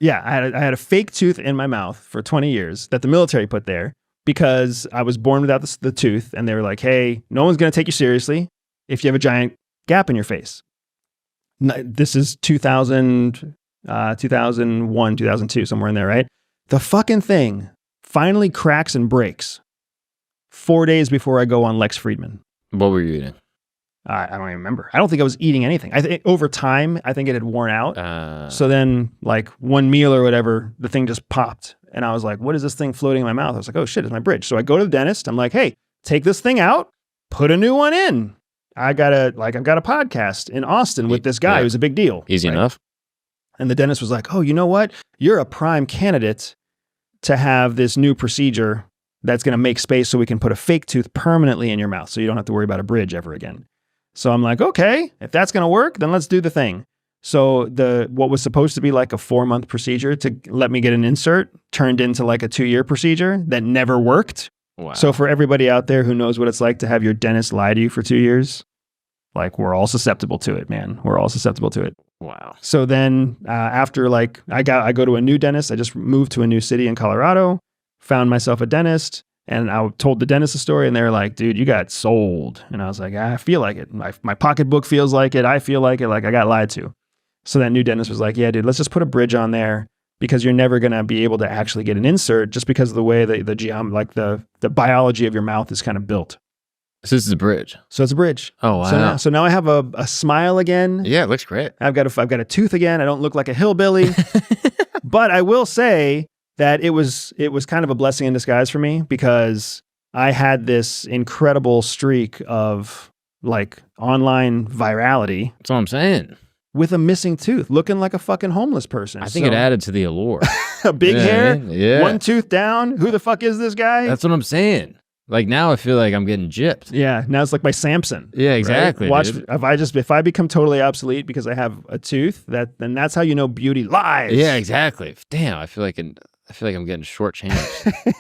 Yeah, I had a fake tooth in my mouth for 20 years that the military put there because I was born without the tooth. And they were like, hey, no one's going to take you seriously if you have a giant gap in your face. This is 2000, 2001, 2002, somewhere in there, right? The fucking thing finally cracks and breaks 4 days before I go on Lex Fridman. What were you eating? I don't even remember. I don't think I was eating anything. I think over time, I think it had worn out. So then like one meal or whatever, the thing just popped. And I was like, what is this thing floating in my mouth? I was like, oh shit, it's my bridge. So I go to the dentist. I'm like, hey, take this thing out, put a new one in. I've got a podcast in Austin with this guy who's a big deal. Easy enough. And the dentist was like, oh, you know what? You're a prime candidate to have this new procedure that's going to make space so we can put a fake tooth permanently in your mouth so you don't have to worry about a bridge ever again. So I'm like, okay, if that's going to work, then let's do the thing. So what was supposed to be like a 4-month procedure to let me get an insert turned into like a 2-year procedure that never worked. Wow. So for everybody out there who knows what it's like to have your dentist lie to you for 2 years, like we're all susceptible to it, man. We're all susceptible to it. Wow. So then after like I go to a new dentist, I just moved to a new city in Colorado, found myself a dentist. And I told the dentist the story and they were like, dude, you got sold. And I was like, I feel like it. My pocketbook feels like it. I feel like it. Like I got lied to. So that new dentist was like, yeah, dude, let's just put a bridge on there because you're never going to be able to actually get an insert just because of the way the biology of your mouth is kind of built. So this is a bridge. So it's a bridge. Oh, wow. So now I have a smile again. Yeah, it looks great. I've got a tooth again. I don't look like a hillbilly. But I will say that it was kind of a blessing in disguise for me because I had this incredible streak of like online virality. That's what I'm saying. With a missing tooth, looking like a fucking homeless person. I think it added to the allure. A big hair, yeah. One tooth down. Who the fuck is this guy? That's what I'm saythen. Like now I feel like I'm getting gypped. Yeah, now it's like my Samson. Yeah, exactly. Right? Watch dude. if I become totally obsolete because I have a tooth, then that's how you know beauty lies. Yeah, exactly. Damn, I feel like I'm getting shortchanged.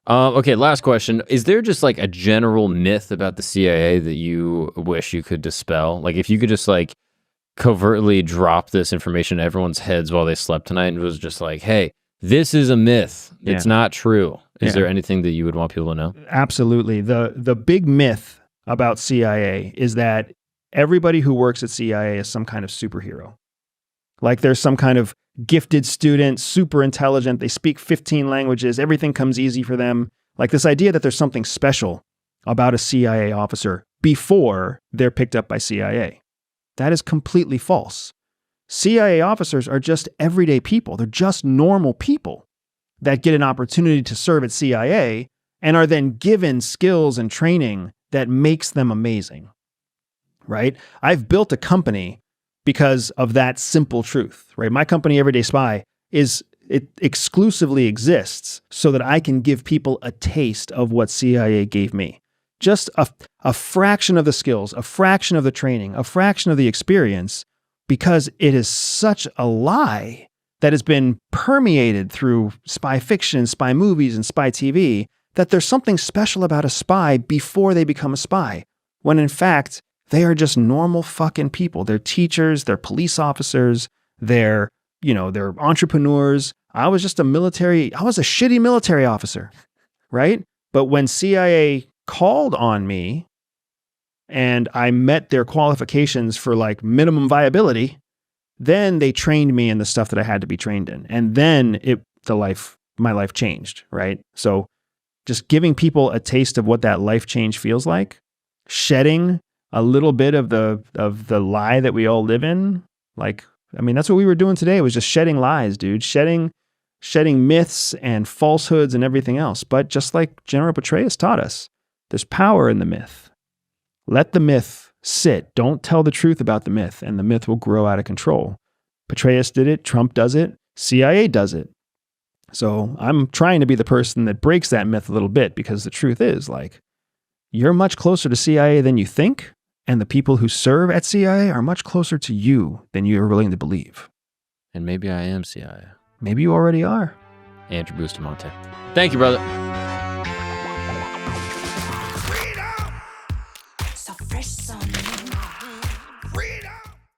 Okay, last question. Is there just like a general myth about the CIA that you wish you could dispel? Like if you could just like covertly drop this information in everyone's heads while they slept tonight and it was just like, hey, this is a myth. Yeah. It's not true. Is there anything that you would want people to know? Absolutely. The big myth about CIA is that everybody who works at CIA is some kind of superhero. Like there's some kind of gifted student, super intelligent, they speak 15 languages, everything comes easy for them. Like this idea that there's something special about a CIA officer before they're picked up by CIA. That is completely false. CIA officers are just everyday people. They're just normal people that get an opportunity to serve at CIA and are then given skills and training that makes them amazing, right? I've built a company because of that simple truth, right? My company, Everyday Spy, it exclusively exists so that I can give people a taste of what CIA gave me. Just a fraction of the skills, a fraction of the training, a fraction of the experience, because it is such a lie that has been permeated through spy fiction, spy movies, and spy TV, that there's something special about a spy before they become a spy, when in fact, they are just normal fucking people. They're teachers, they're police officers, they're entrepreneurs. I was a shitty military officer, right? But when CIA called on me and I met their qualifications for like minimum viability, then they trained me in the stuff that I had to be trained in. And then my life changed, right? So just giving people a taste of what that life change feels like, shedding a little bit of the lie that we all live in. Like, I mean, that's what we were doing today, was just shedding lies, dude. Shedding myths and falsehoods and everything else. But just like General Petraeus taught us, there's power in the myth. Let the myth sit. Don't tell the truth about the myth, and the myth will grow out of control. Petraeus did it. Trump does it. CIA does it. So I'm trying to be the person that breaks that myth a little bit, because the truth is, like, you're much closer to CIA than you think, and the people who serve at CIA are much closer to you than you are willing to believe. And maybe I am CIA. Maybe you already are. Andrew Bustamante. Thank you, brother.